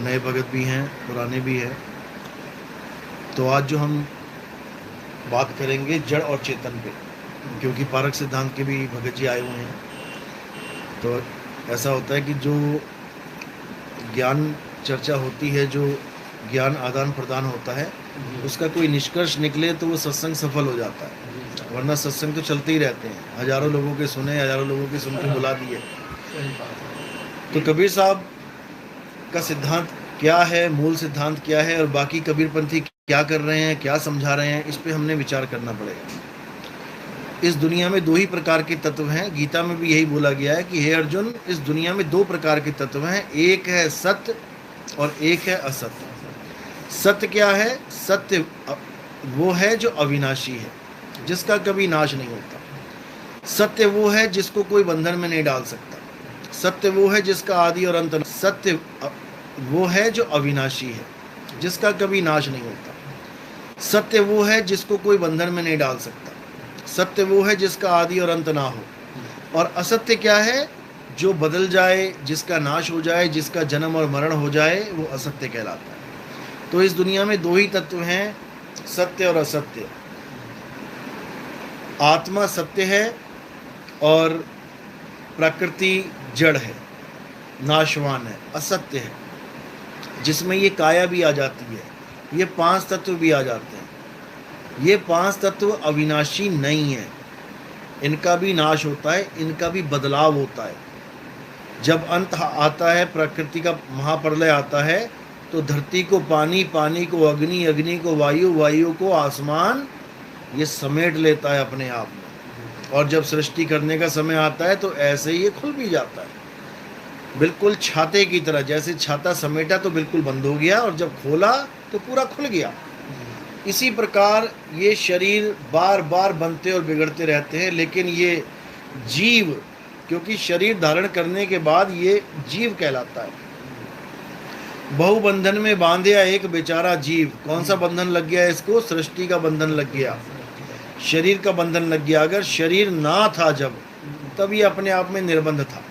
नए भगत भी हैं, पुराने भी हैं। तो आज जो हम बात करेंगे जड़ और चेतन पे, क्योंकि पारक सिद्धांत के भी भगत जी आए हुए हैं। तो ऐसा होता है कि जो ज्ञान चर्चा होती है, जो ज्ञान आदान प्रदान होता है, उसका कोई निष्कर्ष निकले तो वो सत्संग सफल हो जाता है। वरना सत्संग तो चलते ही रहते हैं, हजारों लोगों के सुने, हजारों लोगों के सुन के बुला दिए। तो कबीर साहब का सिद्धांत क्या है, मूल सिद्धांत क्या है, और बाकी कबीरपंथी क्या कर रहे हैं, क्या समझा रहे हैं, इस पे हमने विचार करना पड़ेगा। इस दुनिया में दो ही प्रकार के तत्व हैं। गीता में भी यही बोला गया है कि हे अर्जुन, इस दुनिया में दो प्रकार के तत्व हैं, एक है सत्य और एक है असत्य। सत्य क्या है? सत्य वो है जो अविनाशी है, जिसका कभी नाश नहीं होता। सत्य वो है जिसको कोई बंधन में नहीं डाल सकता। सत्य वो है जिसका आदि और अंत। सत्य वो है जो अविनाशी है, जिसका कभी नाश नहीं होता। सत्य वो है जिसको कोई बंधन में नहीं डाल सकता। सत्य वो है जिसका आदि और अंत ना हो। और असत्य क्या है? जो बदल जाए, जिसका नाश हो जाए, जिसका जन्म और मरण हो जाए, वो असत्य कहलाता है। तो इस दुनिया में दो ही तत्व हैं, सत्य और असत्य। आत्मा सत्य है और प्रकृति जड़ है, नाशवान है, असत्य है, जिसमें ये काया भी आ जाती है, ये पांच तत्व भी आ जाते हैं। ये पांच तत्व अविनाशी नहीं है, इनका भी नाश होता है, इनका भी बदलाव होता है। जब अंत आता है, प्रकृति का महाप्रलय आता है, तो धरती को पानी, पानी को अग्नि, अग्नि को वायु, वायु को आसमान, ये समेट लेता है अपने आप में। और जब सृष्टि करने का समय आता है तो ऐसे ही ये खुल भी जाता है, बिल्कुल छाते की तरह। जैसे छाता समेटा तो बिल्कुल बंद हो गया, और जब खोला तो पूरा खुल गया। इसी प्रकार ये शरीर बार बार बनते और बिगड़ते रहते हैं, लेकिन ये जीव, क्योंकि शरीर धारण करने के बाद ये जीव कहलाता है। बहुबंधन में बांधया एक बेचारा जीव। कौन सा बंधन लग गया इसको? सृष्टि का बंधन लग गया, शरीर का बंधन लग गया। अगर शरीर ना था जब, तब ये अपने आप में निर्बंध था।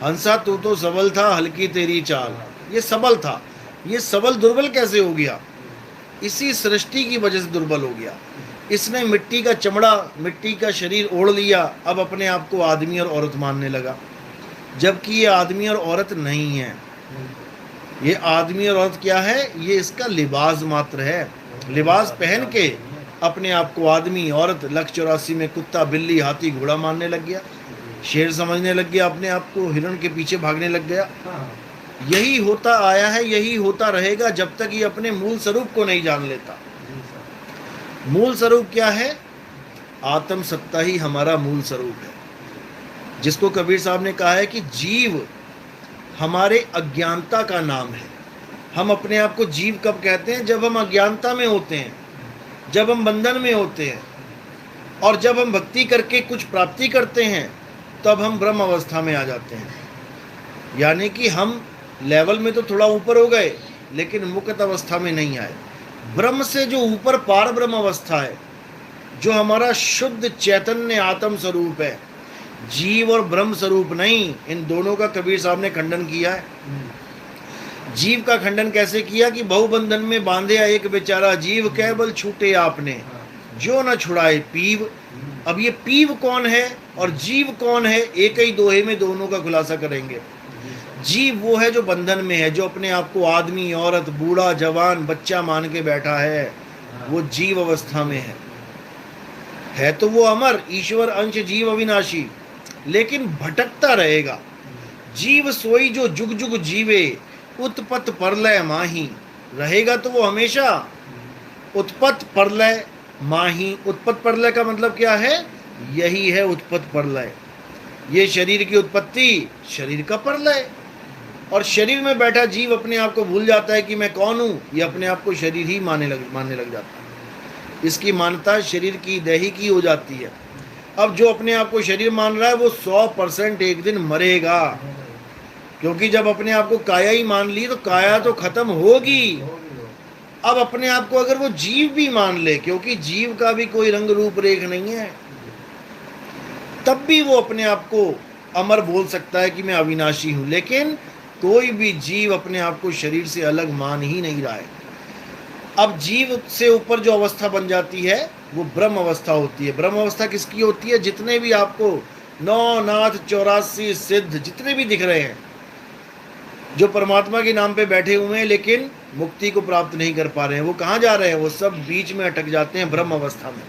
हंसा तू तो सबल था, हल्की तेरी चाल। ये सबल था, ये सबल दुर्बल कैसे हो गया? इसी सृष्टि की वजह से दुर्बल हो गया। इसने मिट्टी का चमड़ा, मिट्टी का शरीर ओढ़ लिया, अब अपने आप को आदमी और औरत मानने लगा, जबकि ये आदमी और औरत नहीं है। ये आदमी और औरत क्या है? ये इसका लिबास मात्र है। लिबास पहन के अपने आप को आदमी, औरत, लक्ष्य 84 में कुत्ता, बिल्ली, हाथी, घोड़ा मानने लग गया, शेर समझने लग गया अपने आप को, हिरण के पीछे भागने लग गया। यही होता आया है, यही होता रहेगा जब तक ये अपने मूल स्वरूप को नहीं जान लेता। मूल स्वरूप क्या है? आत्म सत्ता ही हमारा मूल स्वरूप है, जिसको कबीर साहब ने कहा है कि जीव हमारे अज्ञानता का नाम है। हम अपने आप को जीव कब कहते हैं? जब हम अज्ञानता में होते हैं, जब हम बंधन में होते हैं, और जब हम भक्ति करके कुछ प्राप्ति करते हैं, तब हम ब्रह्म अवस्था में आ जाते हैं। यानी कि हम लेवल में तो थोड़ा ऊपर हो गए, लेकिन मुक्त अवस्था में नहीं आए। ब्रह्म से जो ऊपर पार ब्रह्म अवस्था है, जो हमारा शुद्ध चैतन्य आत्म स्वरूप है, जीव और ब्रह्म स्वरूप नहीं। इन दोनों का कबीर साहब ने खंडन किया है। जीव का खंडन कैसे किया? कि बहुबंधन में बांधे एक बेचारा जीव, केवल छूटे आपने जो न छुड़ाए पीव। अब ये पीव कौन है और जीव कौन है? एक ही दोहे में दोनों का खुलासा करेंगे। जीव वो है जो बंधन में है, जो अपने आप को आदमी, औरत, बूढ़ा, जवान, बच्चा मान के बैठा है, वो जीव अवस्था में है तो वो अमर, ईश्वर अंश, जीव अविनाशी, लेकिन भटकता रहेगा। जीव सोई जो जुग जुग जीवे, उत्पत्त परलय माही। रहेगा तो वो हमेशा उत्पत्त परलय माही। उत्पत्त परलय का मतलब क्या है? यही है उत्पत्त परलय। ये शरीर की उत्पत्ति, शरीर का परलय। और शरीर में बैठा जीव अपने आप को भूल जाता है कि मैं कौन हूँ। ये अपने आप को शरीर ही मानने लग जाता है। इसकी मान्यता शरीर की, देही की हो जाती है। अब जो अपने आप को शरीर मान रहा है, वो 100% एक दिन मरेगा, क्योंकि जब अपने आप को काया ही मान ली तो काया तो खत्म होगी। अब अपने आप को अगर वो जीव भी मान ले, क्योंकि जीव का भी कोई रंग रूप रेख नहीं है, तब भी वो अपने आप को अमर बोल सकता है कि मैं अविनाशी हूं। लेकिन कोई भी जीव अपने आप को शरीर से अलग मान ही नहीं रहा है। अब जीव से ऊपर जो अवस्था बन जाती है वो ब्रह्म अवस्था होती है। ब्रह्म अवस्था किसकी होती है? जितने भी आपको 9 नाथ 84 सिद्ध जितने भी दिख रहे हैं, जो परमात्मा के नाम पे बैठे हुए हैं लेकिन मुक्ति को प्राप्त नहीं कर पा रहे हैं, वो कहाँ जा रहे हैं? वो सब बीच में अटक जाते हैं ब्रह्म अवस्था में।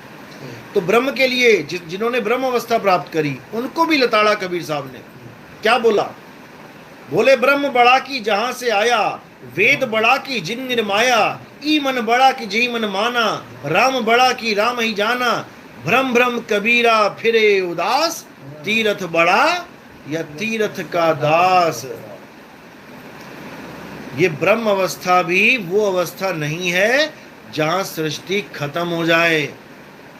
तो ब्रह्म के लिए जिन्होंने ब्रह्म अवस्था प्राप्त करी उनको भी लताड़ा कबीर साहब ने क्या बोला? बोले ब्रह्म बड़ा की जहां से आया, वेद बड़ा की जिन निर्माया, ई मन बड़ा की जही मन माना, राम बड़ा की राम ही जाना, भ्रम भ्रम कबीरा फिरे उदास, तीरथ बड़ा या तीरथ का दास। ये ब्रह्म अवस्था भी वो अवस्था नहीं है जहां सृष्टि खत्म हो जाए।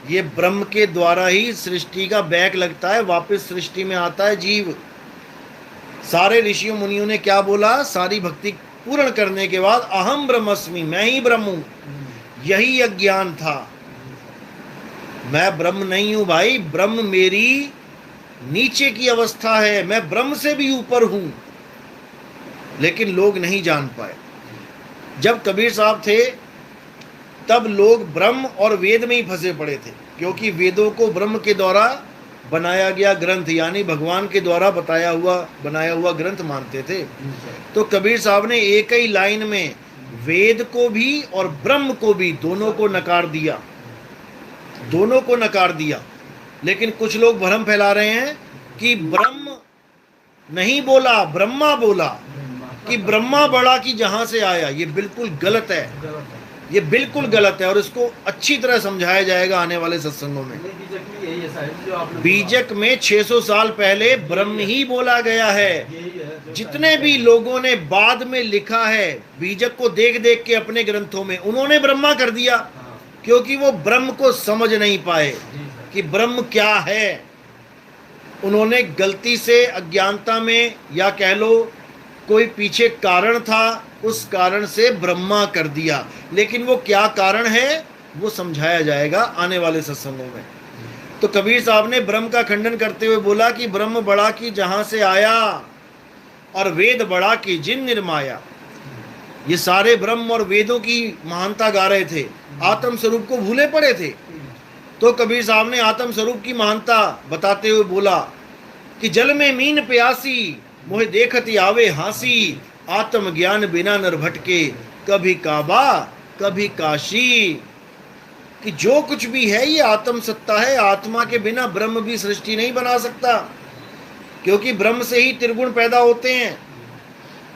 ये ब्रह्म के द्वारा ही सृष्टि का बैक लगता है, वापस सृष्टि में आता है जीव। सारे ऋषियों मुनियों ने क्या बोला? सारी भक्ति पूर्ण करने के बाद अहम ब्रह्मस्मि, मैं ही ब्रह्म हूं। यही अज्ञान था, मैं ब्रह्म नहीं हूं भाई, ब्रह्म मेरी नीचे की अवस्था है, मैं ब्रह्म से भी ऊपर हूं। लेकिन लोग नहीं जान पाए। जब कबीर साहब थे तब लोग ब्रह्म और वेद में ही फंसे पड़े थे, क्योंकि वेदों को ब्रह्म के द्वारा बनाया गया ग्रंथ यानी भगवान के द्वारा बनाया हुआ ग्रंथ मानते थे। तो कबीर साहब ने एक ही लाइन में वेद को भी और ब्रह्म को भी दोनों को नकार दिया, दोनों को नकार दिया। लेकिन कुछ लोग भ्रम फैला रहे हैं कि ब्रह्म नहीं बोला, ब्रह्मा बोला, कि ब्रह्मा बड़ा की जहां से आया। ये बिल्कुल गलत है, ये बिल्कुल गलत है और इसको अच्छी तरह समझाया जाएगा आने वाले सत्संगों में। बीजक में 600 साल पहले ब्रह्म ही बोला गया है। जितने भी लोगों ने बाद में लिखा है बीजक को देख देख के अपने ग्रंथों में, उन्होंने ब्रह्मा कर दिया, क्योंकि वो ब्रह्म को समझ नहीं पाए कि ब्रह्म क्या है। उन्होंने गलती से अज्ञानता में या कह लो कोई पीछे कारण था, उस कारण से ब्रह्मा कर दिया। लेकिन वो क्या कारण है वो समझाया जाएगा आने वाले सत्संगों में। तो कबीर साहब ने ब्रह्म का खंडन करते हुए बोला कि ब्रह्म बड़ा की जहां से आया और वेद बड़ा की जिन निर्माया। ये सारे ब्रह्म और वेदों की महानता गा रहे थे, आत्म स्वरूप को भूले पड़े थे। तो कबीर साहब ने आत्म स्वरूप की महानता बताते हुए बोला कि जल में मीन प्यासी, मोहे देखती आवे हांसी, आत्म ज्ञान बिना नर भटके, कभी काबा कभी काशी। कि जो कुछ भी है ये आत्म सत्ता है, आत्मा के बिना ब्रह्म भी सृष्टि नहीं बना सकता, क्योंकि ब्रह्म से ही त्रिगुण पैदा होते हैं।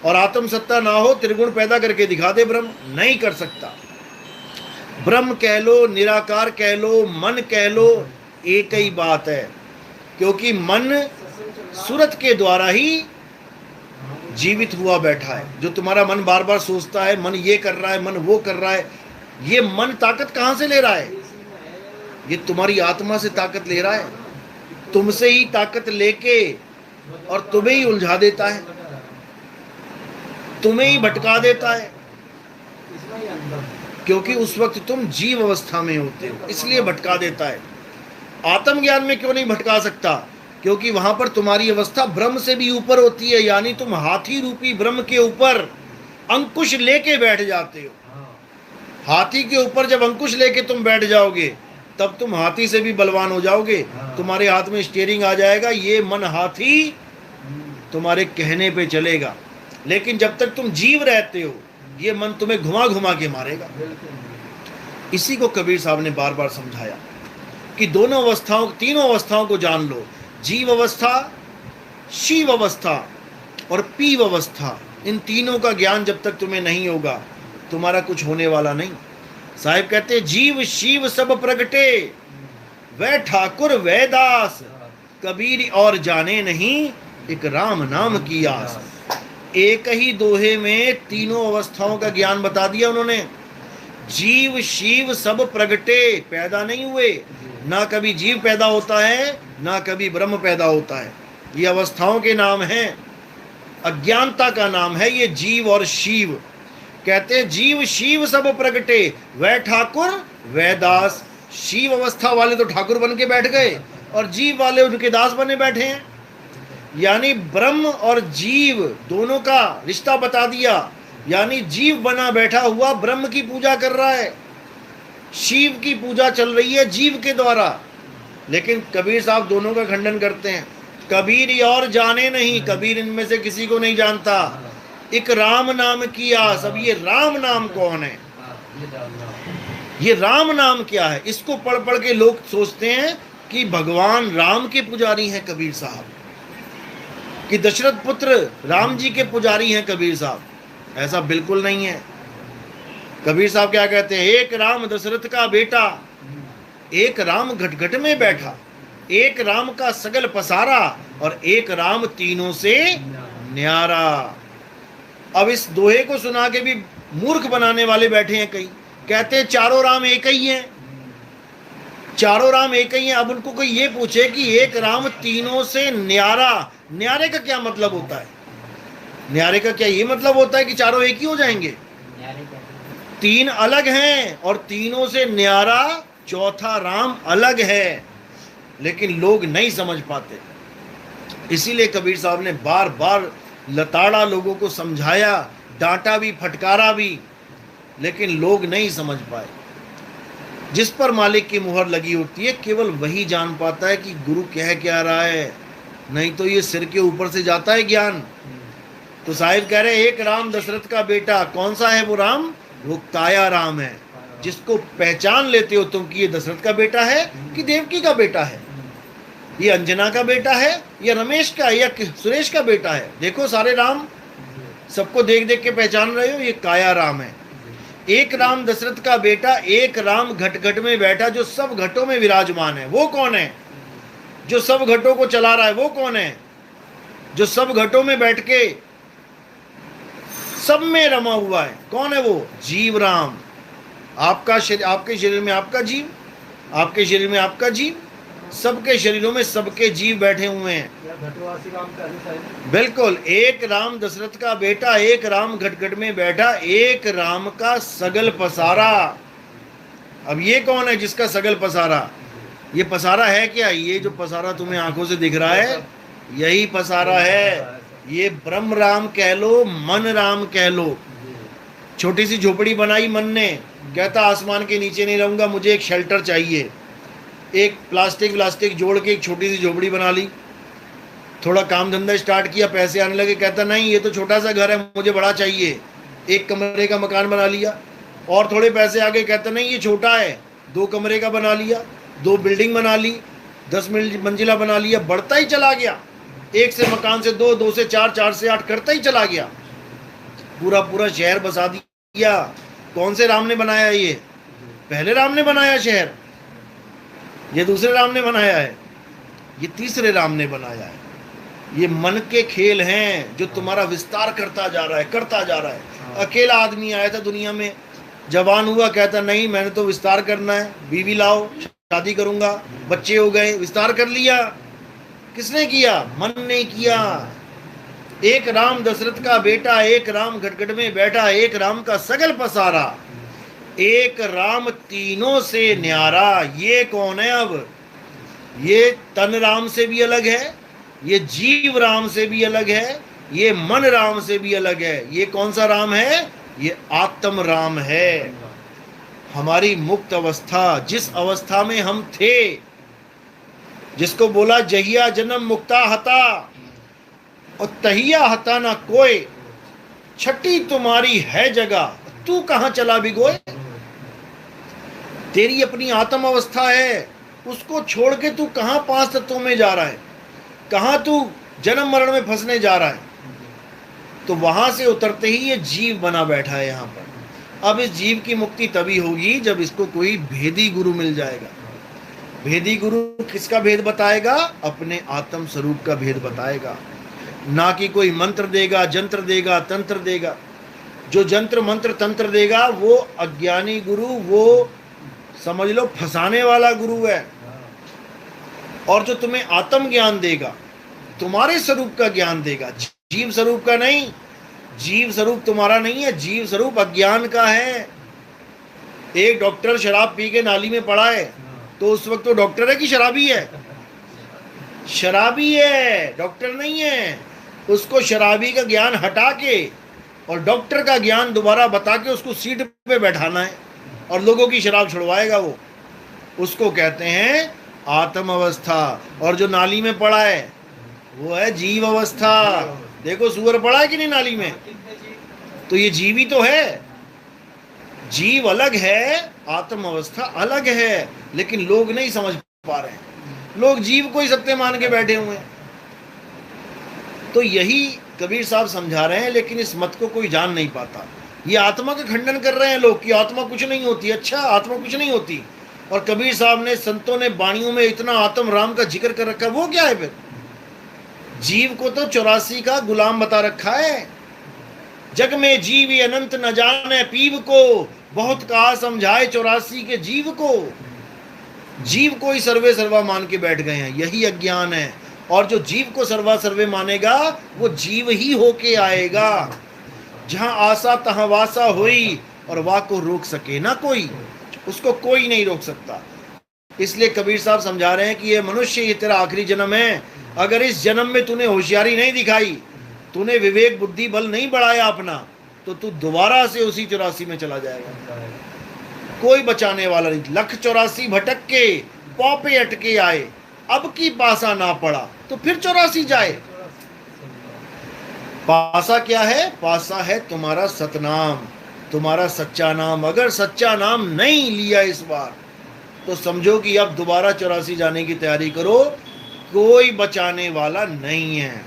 और आत्म सत्ता ना हो, त्रिगुण पैदा करके दिखा दे ब्रह्म, नहीं कर सकता। ब्रह्म कह लो, निराकार कह लो, मन कह लो, एक ही बात है। क्योंकि मन सूरत के द्वारा ही जीवित हुआ बैठा है। जो तुम्हारा मन बार बार सोचता है, मन ये कर रहा है, मन वो कर रहा है, ये मन ताकत कहां से ले रहा है? ये तुम्हारी आत्मा से ताकत ले रहा है, तुमसे ही ताकत लेके और तुम्हें ही उलझा देता है, तुम्हें ही भटका देता है। क्योंकि उस वक्त तुम जीव अवस्था में होते हो, इसलिए भटका देता है। आत्मज्ञान में क्यों नहीं भटका सकता? क्योंकि वहां पर तुम्हारी अवस्था ब्रह्म से भी ऊपर होती है, यानी तुम हाथी रूपी ब्रह्म के ऊपर अंकुश लेके बैठ जाते हो। हाथी के ऊपर जब अंकुश लेके तुम बैठ जाओगे तब तुम हाथी से भी बलवान हो जाओगे। तुम्हारे हाथ में स्टीयरिंग आ जाएगा, ये मन हाथी तुम्हारे कहने पे चलेगा। लेकिन जब तक तुम जीव रहते हो ये मन तुम्हें घुमा घुमा के मारेगा। इसी को कबीर साहब ने बार बार समझाया कि दोनों अवस्थाओं, तीनों अवस्थाओं को जान लो। जीव अवस्था, शिव अवस्था और पीव अवस्था, इन तीनों का ज्ञान जब तक तुम्हें नहीं होगा तुम्हारा कुछ होने वाला नहीं। साहिब कहते जीव शिव सब प्रगटे, वह ठाकुर वह दास, कबीर और जाने नहीं एक राम नाम की आस। एक ही दोहे में तीनों अवस्थाओं का ज्ञान बता दिया उन्होंने। जीव शिव सब प्रगटे, पैदा नहीं हुए, ना कभी जीव पैदा होता है ना कभी ब्रह्म पैदा होता है। ये अवस्थाओं के नाम हैं, अज्ञानता का नाम है ये जीव और शिव। कहते जीव शिव सब प्रगटे, वह ठाकुर वह दास। शिव अवस्था वाले तो ठाकुर बन के बैठ गए और जीव वाले उनके दास बने बैठे हैं। यानी ब्रह्म और जीव दोनों का रिश्ता बता दिया। यानी जीव बना बैठा हुआ ब्रह्म की पूजा कर रहा है, शिव की पूजा चल रही है जीव के द्वारा। लेकिन कबीर साहब दोनों का खंडन करते हैं। कबीर ये और जाने नहीं, कबीर इनमें से किसी को नहीं जानता। एक राम नाम की आस। अब ये राम नाम कौन है, ये राम नाम क्या है? इसको पढ़ पढ़ के लोग सोचते हैं कि भगवान राम के पुजारी हैं कबीर साहब, कि दशरथ पुत्र राम जी के पुजारी हैं कबीर साहब। ऐसा बिल्कुल नहीं है। कबीर साहब क्या कहते हैं? एक राम दशरथ का बेटा, एक राम घट-घट में बैठा, एक राम का सगल पसारा, और एक राम तीनों से न्यारा। अब इस दोहे को सुना के भी मूर्ख बनाने वाले बैठे हैं कई, कहते हैं चारों राम एक ही हैं, चारों राम एक ही हैं। अब उनको कोई ये पूछे कि एक राम तीनों से न्यारा, न्यारे का क्या मतलब होता है? न्यारे का क्या ये मतलब होता है कि चारों एक ही हो जाएंगे? तीन अलग हैं और तीनों से न्यारा चौथा राम अलग है, लेकिन लोग नहीं समझ पाते। इसीलिए कबीर साहब ने बार बार लताड़ा, लोगों को समझाया, डांटा भी, फटकारा भी, लेकिन लोग नहीं समझ पाए। जिस पर मालिक की मुहर लगी होती है केवल वही जान पाता है कि गुरु कह क्या रहा है, नहीं तो ये सिर के ऊपर से जाता है ज्ञान। तो साहिब कह रहे एक राम दशरथ का बेटा, कौन सा है वो राम? वो काया राम है, जिसको पहचान लेते हो तुम कि ये दशरथ का बेटा है कि देवकी का बेटा है, ये अंजना का बेटा है या रमेश का या सुरेश का बेटा है। देखो सारे राम सबको देख देख के पहचान रहे हो, ये काया राम है। एक राम दशरथ का बेटा, एक राम घट घट में बैठा, जो सब घटों में विराजमान है। वो कौन है? जो सब घटों को चला रहा है। वो कौन है? जो सब घटों में बैठ के सब में रमा हुआ है। कौन है वो? जीव राम। आपका शरीर, आपके शरीर में आपका जीव, आपके शरीर में आपका जीव, सबके शरीरों में सबके जीव बैठे हुए हैं। बिल्कुल। एक राम दशरथ का बेटा, एक राम घटघट में बैठा, एक राम का सगल पसारा। अब ये कौन है जिसका सगल पसारा? ये पसारा है क्या? ये जो पसारा तुम्हें आंखों से दिख रहा है यही पसारा है। ये ब्रह्म राम कह लो, मन राम कह लो। छोटी सी झोपड़ी बनाई मन ने, कहता आसमान के नीचे नहीं रहूंगा, मुझे एक शेल्टर चाहिए। एक प्लास्टिक जोड़ के एक छोटी सी झोपड़ी बना ली। थोड़ा काम धंधा स्टार्ट किया, पैसे आने लगे, कहता नहीं ये तो छोटा सा घर है, मुझे बड़ा चाहिए। एक कमरे का मकान बना लिया। और थोड़े पैसे आ गए, कहता नहीं ये छोटा है, 2 कमरे का बना लिया, 2 बिल्डिंग बना ली, 10 मंजिला बना लिया। बढ़ता ही चला गया, 1 से मकान से 2, 2 से 4, 4 से 8 करता ही चला गया। पूरा पूरा शहर बसा दिया। कौन से राम ने बनाया? ये पहले राम ने बनाया शहर, ये दूसरे राम ने बनाया है, ये तीसरे राम ने बनाया है। ये मन के खेल हैं जो तुम्हारा विस्तार करता जा रहा है, करता जा रहा है। अकेला आदमी आया था दुनिया में, जवान हुआ, कहता नहीं मैंने तो विस्तार करना है, बीवी लाओ, शादी करूंगा, बच्चे हो गए, विस्तार कर लिया। किसने किया? मन ने किया। एक राम दशरथ का बेटा, एक राम घटघट में बैठा, एक राम का सगल पसारा, एक राम तीनों से न्यारा। ये कौन है? अब ये तन राम से भी अलग है, ये जीव राम से भी अलग है, ये मन राम से भी अलग है। ये कौन सा राम है? ये आत्म राम है। हमारी मुक्त अवस्था, जिस अवस्था में हम थे, जिसको बोला जहिया जन्म मुक्ता हता और तहिया हता ना कोई, छठी तुम्हारी है जगह, तू कहां चला भिगोए। तेरी अपनी आत्म अवस्था है, उसको छोड़ के तू कहां 5 तत्वों में जा रहा है, कहां तू जन्म मरण में फंसने जा रहा है। तो वहां से उतरते ही ये जीव बना बैठा है यहाँ पर। अब इस जीव की मुक्ति तभी होगी जब इसको कोई भेदी गुरु मिल जाएगा। भेदी गुरु किसका भेद बताएगा? अपने आत्म स्वरूप का भेद बताएगा, ना कि कोई मंत्र देगा, जंत्र देगा, तंत्र देगा। जो जंत्र मंत्र तंत्र देगा वो अज्ञानी गुरु, वो समझ लो फंसाने वाला गुरु है। और जो तुम्हें आत्म ज्ञान देगा, तुम्हारे स्वरूप का ज्ञान देगा, जीव स्वरूप का नहीं। जीव स्वरूप तुम्हारा नहीं है, जीव स्वरूप अज्ञान का है। एक डॉक्टर शराब पी के नाली में पड़ा है, तो उस वक्त तो डॉक्टर है कि शराबी है? शराबी है, डॉक्टर नहीं है। उसको शराबी का ज्ञान हटा के और डॉक्टर का ज्ञान दोबारा बता के उसको सीट पे बैठाना है और लोगों की शराब छुड़वाएगा वो। उसको कहते हैं आत्म अवस्था। और जो नाली में पड़ा है वो है जीव अवस्था। देखो सुअर पड़ा है कि नहीं नाली में, तो ये जीव ही तो है। जीव अलग है, आत्म अवस्था अलग है, लेकिन लोग नहीं समझ पा रहे हैं। लोग जीव को ही सत्य मान के बैठे हुए हैं। तो यही कबीर साहब समझा रहे हैं, लेकिन इस मत को कोई जान नहीं पाता। ये आत्मा का खंडन कर रहे हैं लोग कि आत्मा कुछ नहीं होती। अच्छा, आत्मा कुछ नहीं होती, और कबीर साहब ने, संतों ने वाणियों में इतना आत्म राम का जिक्र कर रखा है, वो क्या है फिर? जीव को तो 84 का गुलाम बता रखा है। जग में जीव अनंत न जाने पीव को, बहुत कहा समझाए 84 के जीव को। जीव को ही सर्वे सर्वा मान के बैठ गए हैं, यही अज्ञान है। और जो जीव को सर्वा सर्वे मानेगा वो जीव ही होके आएगा। जहां आशा तहां वासा हुई, और वाह को रोक सके ना कोई, उसको कोई नहीं रोक सकता। इसलिए कबीर साहब समझा रहे हैं कि ये मनुष्य, ये तेरा आखिरी जन्म है। अगर इस जन्म में तूने होशियारी नहीं दिखाई, तूने विवेक बुद्धि बल नहीं बढ़ाया अपना, तो तू दोबारा से उसी 84 में चला जाएगा। कोई बचाने वाला नहीं। 184 भटक के पौ पे अटके आए, अब की पासा ना पड़ा तो फिर 84 जाए। पासा क्या है? पासा है तुम्हारा सतनाम, तुम्हारा सच्चा नाम। अगर सच्चा नाम नहीं लिया इस बार, तो समझो कि अब दोबारा 84 जाने की तैयारी करो, कोई बचाने वाला नहीं है।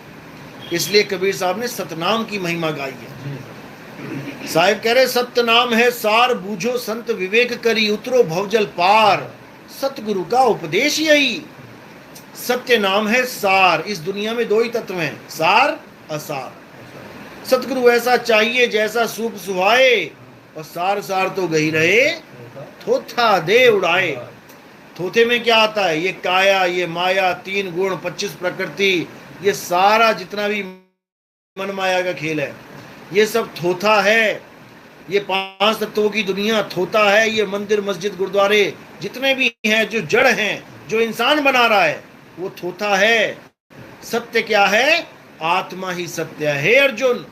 इसलिए कबीर साहब ने सतनाम की महिमा गाई है। साहिब कह रहे सत्य नाम है सार, बूझो संत विवेक करी, उतरो भवजल पार। सतगुरु का उपदेश यही। सत्य नाम है सार। इस दुनिया में दो ही तत्व हैं, सार असार। सतगुरु ऐसा चाहिए जैसा सूप सुहाए, और सार सार तो गई रहे, थोथा दे उड़ाए। थोथे में क्या आता है? ये काया, ये माया, 3 गुण, 25 प्रकृति, ये सारा जितना भी मन माया का खेल है, ये सब थोथा है। ये 5 तत्वों की दुनिया थोथा है। ये मंदिर मस्जिद गुरुद्वारे जितने भी हैं, जो जड़ हैं, जो इंसान बना रहा है, वो थोथा है। सत्य क्या है? आत्मा ही सत्य है अर्जुन।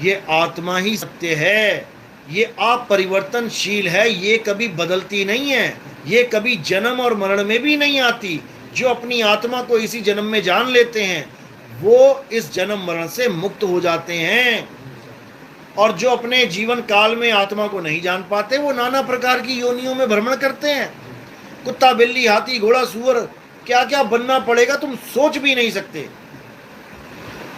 ये आत्मा ही सत्य है। ये अपरिवर्तनशील है, ये कभी बदलती नहीं है, ये कभी जन्म और मरण में भी नहीं आती। जो अपनी आत्मा को इसी जन्म में जान लेते हैं, वो इस जन्म मरण से मुक्त हो जाते हैं। और जो अपने जीवन काल में आत्मा को नहीं जान पाते, वो नाना प्रकार की योनियों में भ्रमण करते हैं। कुत्ता, बिल्ली, हाथी, घोड़ा, सूअर, क्या क्या बनना पड़ेगा तुम सोच भी नहीं सकते।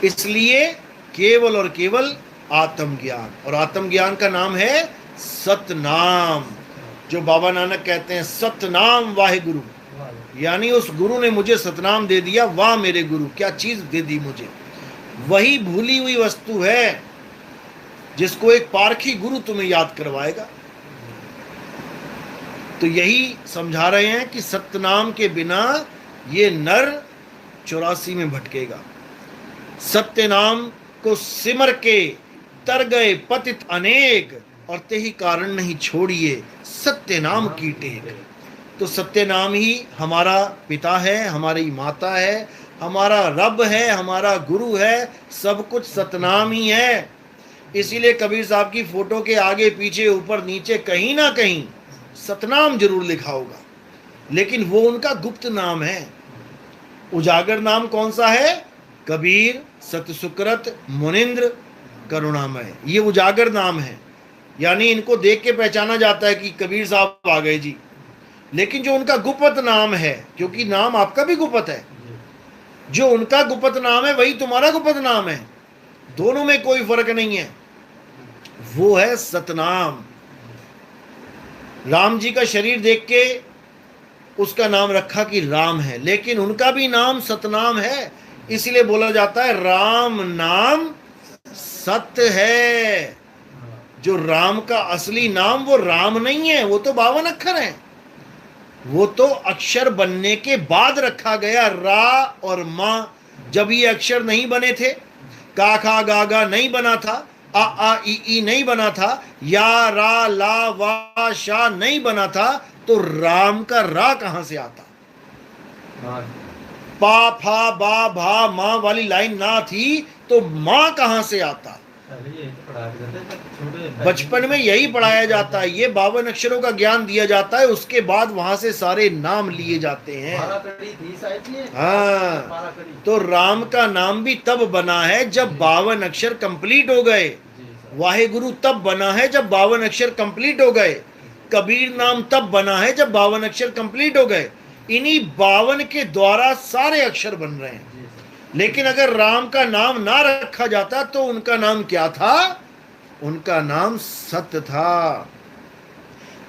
इसलिए केवल और केवल आत्मज्ञान, और आत्मज्ञान का नाम है सतनाम। जो बाबा नानक कहते हैं सतनाम वाहे गुरु, यानी उस गुरु ने मुझे सतनाम दे दिया। वाह मेरे गुरु, क्या चीज दे दी मुझे। वही भूली हुई वस्तु है जिसको एक पारखी गुरु तुम्हें याद करवाएगा। तो यही समझा रहे हैं कि सतनाम के बिना ये नर 84 में भटकेगा। सत्य नाम को सिमर के तर गए पतित अनेक, और ते ही कारण नहीं छोड़िए सत्य नाम की टेक। तो सत्य नाम ही हमारा पिता है, हमारी माता है, हमारा रब है, हमारा गुरु है, सब कुछ सतनाम ही है। इसीलिए कबीर साहब की फोटो के आगे पीछे ऊपर नीचे कहीं ना कहीं सतनाम जरूर लिखा होगा, लेकिन वो उनका गुप्त नाम है। उजागर नाम कौन सा है? कबीर, सतसुकृत, मुनिंद्र, करुणामय, ये उजागर नाम है। यानी इनको देख के पहचाना जाता है कि कबीर साहब आ गए जी। लेकिन जो उनका गुप्त नाम है, क्योंकि नाम आपका भी गुप्त है, जो उनका गुप्त नाम है वही तुम्हारा गुप्त नाम है, दोनों में कोई फर्क नहीं है, वो है सतनाम। राम जी का शरीर देख के उसका नाम रखा कि राम है, लेकिन उनका भी नाम सतनाम है। इसलिए बोला जाता है राम नाम सत्य है। जो राम का असली नाम वो राम नहीं है, वो तो 52 अक्षर है। वो तो अक्षर बनने के बाद रखा गया। रा और माँ, जब ये अक्षर नहीं बने थे, का खा गा गा नहीं बना था, आ ई नहीं बना था, या रा ला वा शा नहीं बना था, तो राम का रा कहां से आता? पा फा बा भा माँ वाली लाइन ना थी तो माँ कहाँ से आता? बचपन में यही पढ़ाया जाता है, ये 52 अक्षरों का ज्ञान दिया जाता है, उसके बाद वहां से सारे नाम लिए जाते हैं। हाँ, तो राम का नाम भी तब बना है जब 52 अक्षर कंप्लीट हो गए। वाहेगुरु तब बना है जब 52 अक्षर कंप्लीट हो गए। कबीर नाम तब बना है जब 52 अक्षर कंप्लीट हो गए। इन्हीं 52 के द्वारा सारे अक्षर बन रहे हैं। लेकिन अगर राम का नाम ना रखा जाता तो उनका नाम क्या था? उनका नाम सत्य था।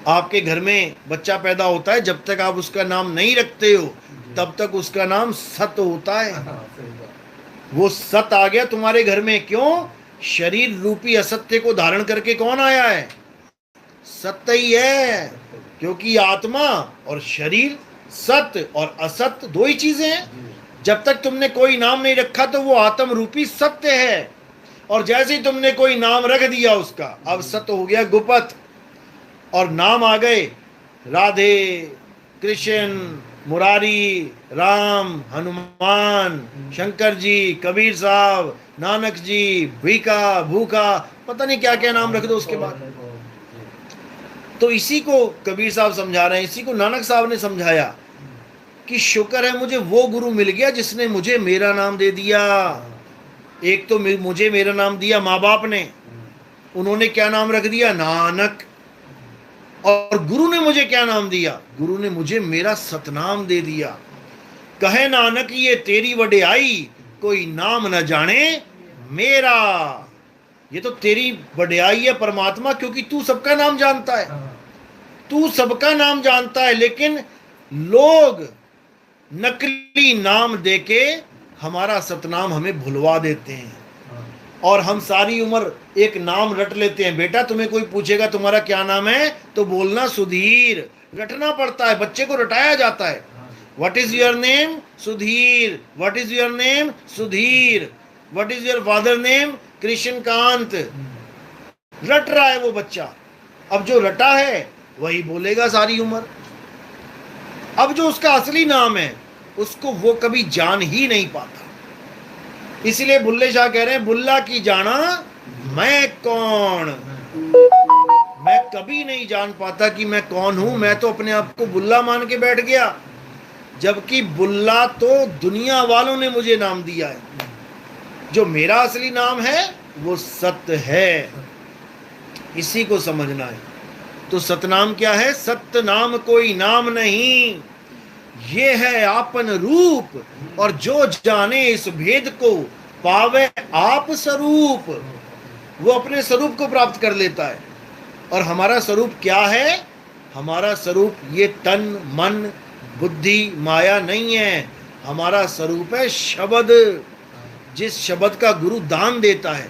आपके घर में बच्चा पैदा होता है, जब तक आप उसका नाम नहीं रखते हो तब तक उसका नाम सत्य होता है। वो सत्य आ गया तुम्हारे घर में, क्यों? शरीर रूपी असत्य को धारण करके कौन आया है? सत्य ही है, क्योंकि आत्मा और शरीर, सत्य और असत्य दो ही चीजें हैं। जब तक तुमने कोई नाम नहीं रखा तो वो आत्म रूपी सत्य है, और जैसे ही तुमने कोई नाम रख दिया उसका, अब सत्य हो गया गुपत। और नाम आ गए राधे, कृष्ण, मुरारी, राम, हनुमान, शंकर जी, कबीर साहब, नानक जी, भीखा, भूखा, पता नहीं क्या क्या नाम रख दो उसके बाद। तो इसी को कबीर साहब समझा रहे हैं, इसी को नानक साहब ने समझाया कि शुक्र है मुझे वो गुरु मिल गया जिसने मुझे मेरा नाम दे दिया। एक तो मुझे मेरा नाम दिया माँ बाप ने, उन्होंने क्या नाम रख दिया? नानक। और गुरु ने मुझे क्या नाम दिया? गुरु ने मुझे मेरा सतनाम दे दिया। कहे नानक ये तेरी वड्याई, कोई नाम न जाने मेरा। ये तो तेरी वड्याई है परमात्मा, क्योंकि तू सबका नाम जानता है, तू सबका नाम जानता है। लेकिन लोग नकली नाम देके हमारा सतनाम हमें भुलवा देते हैं, और हम सारी उम्र एक नाम रट लेते हैं। बेटा तुम्हें कोई पूछेगा तुम्हारा क्या नाम है तो बोलना सुधीर। रटना पड़ता है, बच्चे को रटाया जाता है। What is your name? Sudhir. What is your name? Sudhir. What is your father name? Krishnakant. रट रहा है वो बच्चा। अब जो रटा है वही बोलेगा सारी उम्र। अब जो उसका असली नाम है उसको वो कभी जान ही नहीं पाता। इसलिए बुल्ले शाह कह रहे हैं, बुल्ला की जाना मैं कौन। मैं कभी नहीं जान पाता कि मैं कौन हूं। मैं तो अपने आप को बुल्ला मान के बैठ गया, जबकि बुल्ला तो दुनिया वालों ने मुझे नाम दिया है। जो मेरा असली नाम है वो सत्य है। इसी को समझना है। तो सतनाम क्या है? सत्य नाम कोई नाम नहीं, ये है आपन रूप, और जो जाने इस भेद को पावे आप स्वरूप। वो अपने स्वरूप को प्राप्त कर लेता है। और हमारा स्वरूप क्या है? हमारा स्वरूप ये तन मन बुद्धि माया नहीं है। हमारा स्वरूप है शब्द, जिस शब्द का गुरु दान देता है।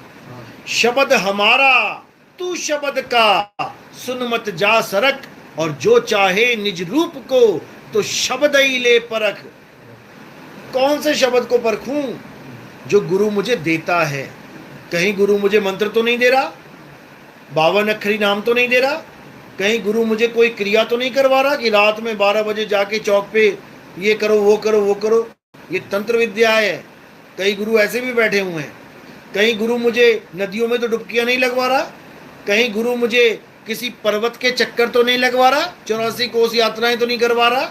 शब्द हमारा तू शब्द का, सुन मत जा सरक, और जो चाहे निज रूप को तो शब्द ही ले परख। कौन से शब्द को परखूं? जो गुरु मुझे देता है। कहीं गुरु मुझे मंत्र तो नहीं दे रहा, 52 अक्षरी नाम तो नहीं दे रहा, कहीं गुरु मुझे कोई क्रिया तो नहीं करवा रहा कि रात में 12 बजे जाके चौक पे ये करो वो करो वो करो। ये तंत्र विद्या है। कई गुरु ऐसे भी बैठे हुए हैं। कहीं गुरु मुझे नदियों में तो डुबकियां नहीं लगवा रहा, कहीं गुरु मुझे किसी पर्वत के चक्कर तो नहीं लगवा रहा, 84 कोस यात्राएं तो नहीं करवा रहा,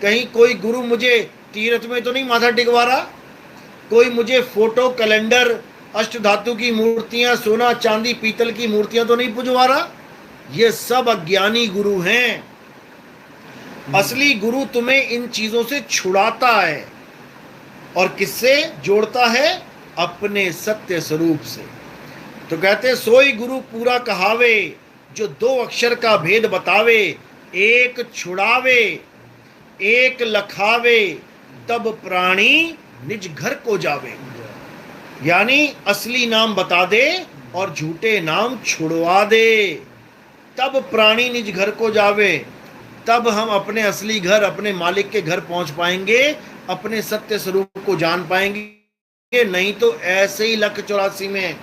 कहीं कोई गुरु मुझे तीर्थ में तो नहीं माथा टिकवा रहा, कोई मुझे फोटो कैलेंडर अष्ट धातु की मूर्तियां सोना चांदी पीतल की मूर्तियां तो नहीं पुजवा रहा। ये सब अज्ञानी गुरु हैं। असली गुरु तुम्हें इन चीजों से छुड़ाता है। और किससे जोड़ता है? अपने सत्य स्वरूप से। तो कहते सोई गुरु पूरा कहावे, जो 2 अक्षर का भेद बतावे, एक छुड़ावे एक लखावे, तब प्राणी निज घर को जावे। यानी असली नाम बता दे और झूठे नाम छुड़वा दे, तब प्राणी निज घर को जावे। तब हम अपने असली घर, अपने मालिक के घर पहुंच पाएंगे, अपने सत्य स्वरूप को जान पाएंगे। नहीं तो ऐसे ही 184 में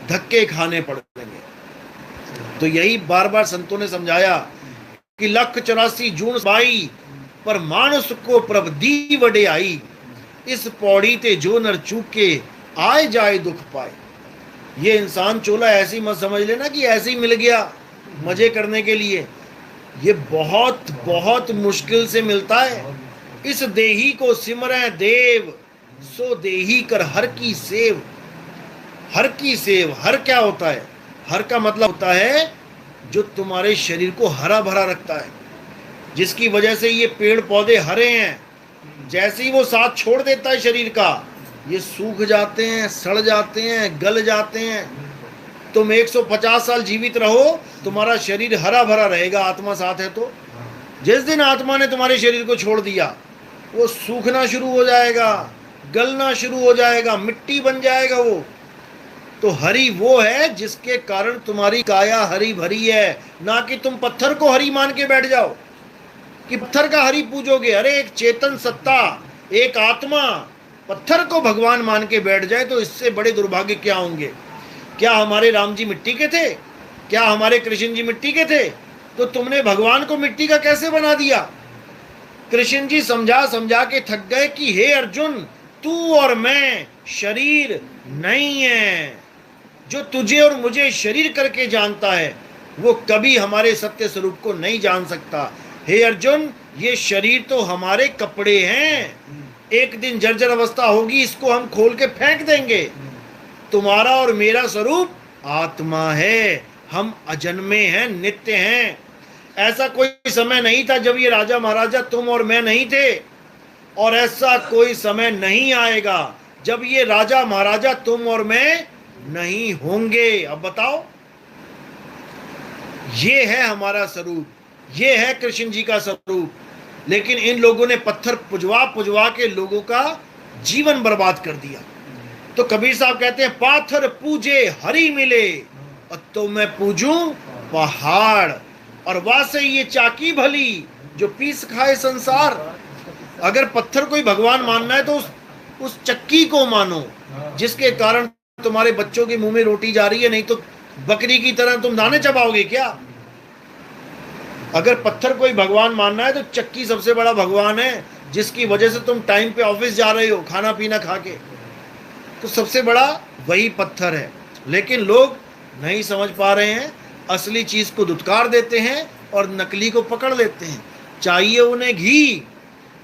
धक्के खाने पड़ेंगे। तो यही बार बार संतों ने समझाया कि 184 जून बाई पर मानस को प्रभ दी वडे आई। इस पौड़ी ते जो नर चूके, आए जाए दुख पाए। ये इंसान चोला ऐसी मत समझ लेना कि ऐसे ही मिल गया मजे करने के लिए। ये बहुत बहुत मुश्किल से मिलता है। इस देही को सिमरै देव, सो देही कर हर की सेव। हर की सेव, हर क्या होता है? हर का मतलब होता है जो तुम्हारे शरीर को हरा भरा रखता है, जिसकी वजह से ये पेड़ पौधे हरे हैं। जैसे ही वो साथ छोड़ देता है शरीर का, ये सूख जाते हैं, सड़ जाते हैं, गल जाते हैं। तुम 150 साल जीवित रहो, तुम्हारा शरीर हरा भरा रहेगा, आत्मा साथ है तो। जिस दिन आत्मा ने तुम्हारे शरीर को छोड़ दिया, वो सूखना शुरू हो जाएगा, गलना शुरू हो जाएगा, मिट्टी बन जाएगा वो। तो हरी वो है जिसके कारण तुम्हारी काया हरी भरी है, ना कि तुम पत्थर को हरी मान के बैठ जाओ कि पत्थर का हरी पूजोगे। अरे एक चेतन सत्ता, एक आत्मा पत्थर को भगवान मान के बैठ जाए तो इससे बड़े दुर्भाग्य क्या होंगे। क्या हमारे राम जी मिट्टी के थे? क्या हमारे कृष्ण जी मिट्टी के थे? तो तुमने भगवान को मिट्टी का कैसे बना दिया? कृष्ण जी समझा समझा के थक गए कि हे अर्जुन, तू और मैं शरीर नहीं है। जो तुझे और मुझे शरीर करके जानता है, वो कभी हमारे सत्य स्वरूप को नहीं जान सकता। हे अर्जुन, ये शरीर तो हमारे कपड़े हैं, एक दिन जर्जर अवस्था होगी, इसको हम खोल के फेंक देंगे। तुम्हारा और मेरा स्वरूप आत्मा है, हम अजन्मे हैं, नित्य हैं। ऐसा कोई समय नहीं था जब ये राजा महाराजा तुम और मैं नहीं थे, और ऐसा कोई समय नहीं आएगा जब ये राजा महाराजा तुम और मैं नहीं होंगे। अब बताओ, ये है हमारा स्वरूप, ये है कृष्ण जी का स्वरूप। लेकिन इन लोगों ने पत्थर पुजवा पुजवा के लोगों का जीवन बर्बाद कर दिया। तो कबीर साहब कहते हैं, पाथर पूजे हरि मिले, और तो मैं पूजूं पहाड़, और वासे ये चाकी भली जो पीस खाए संसार। अगर पत्थर कोई भगवान मानना है तो उस चक्की को मानो जिसके कारण तुम्हारे बच्चों के मुंह में रोटी जा रही है, नहीं तो बकरी की तरह तुम दाने चबाओगे क्या? अगर पत्थर कोई भगवान मानना है तो चक्की सबसे बड़ा भगवान है, जिसकी वजह से तुम टाइम पे ऑफिस जा रहे हो खाना पीना खा के। तो सबसे बड़ा वही पत्थर है। लेकिन लोग नहीं समझ पा रहे हैं, असली चीज को धुतकार देते हैं और नकली को पकड़ लेते हैं। चाहिए उन्हें घी,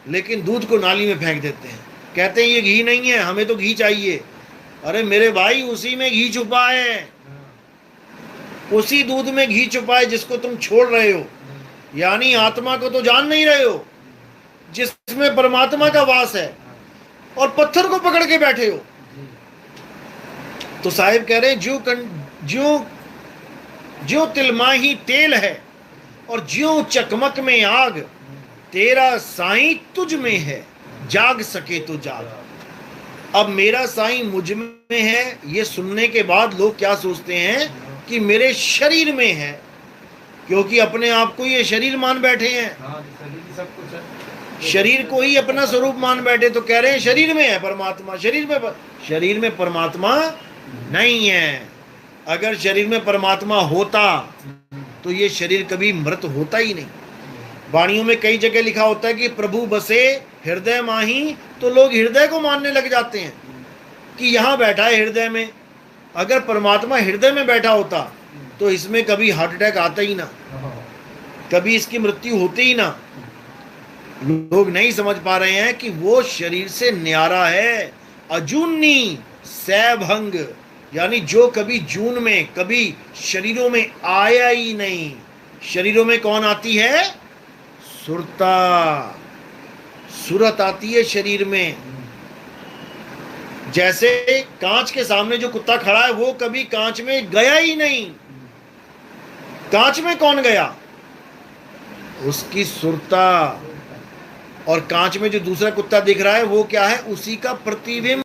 लेकिन दूध को नाली में फेंक देते हैं, कहते हैं ये घी नहीं है, हमें तो घी चाहिए। अरे मेरे भाई, उसी में घी छुपा है, उसी दूध में घी छुपा है जिसको तुम छोड़ रहे हो। यानी आत्मा को तो जान नहीं रहे हो जिसमें परमात्मा का वास है, और पत्थर को पकड़ के बैठे हो। तो साहिब कह रहे हैं, ज्यों तिलमाही तेल है और ज्यों चकमक में आग, तेरा साईं तुझ में है, जाग सके तो जाग। अब मेरा साईं मुझ में है, ये सुनने के बाद लोग क्या सोचते हैं कि मेरे शरीर में है, क्योंकि अपने आप को ये शरीर मान बैठे हैं, शरीर को ही अपना स्वरूप मान बैठे। तो कह रहे हैं शरीर में है परमात्मा, शरीर में परमात्मा नहीं है। अगर शरीर में परमात्मा होता तो ये शरीर कभी मृत होता ही नहीं। वाणियों में कई जगह लिखा होता है कि प्रभु बसे हृदय माही, तो लोग हृदय को मानने लग जाते हैं कि यहाँ बैठा है हृदय में। अगर परमात्मा हृदय में बैठा होता तो इसमें कभी हार्ट अटैक आता ही ना, कभी इसकी मृत्यु होती ही ना। लोग नहीं समझ पा रहे हैं कि वो शरीर से न्यारा है, अजूनी सैभंग, यानी जो कभी जून में, कभी शरीरों में आया ही नहीं। शरीरों में कौन आती है? सुरता, सुरत आती है शरीर में। जैसे कांच के सामने जो कुत्ता खड़ा है वो कभी कांच में गया ही नहीं। कांच में कौन गया? उसकी सुरता। और कांच में जो दूसरा कुत्ता दिख रहा है वो क्या है? उसी का प्रतिबिंब।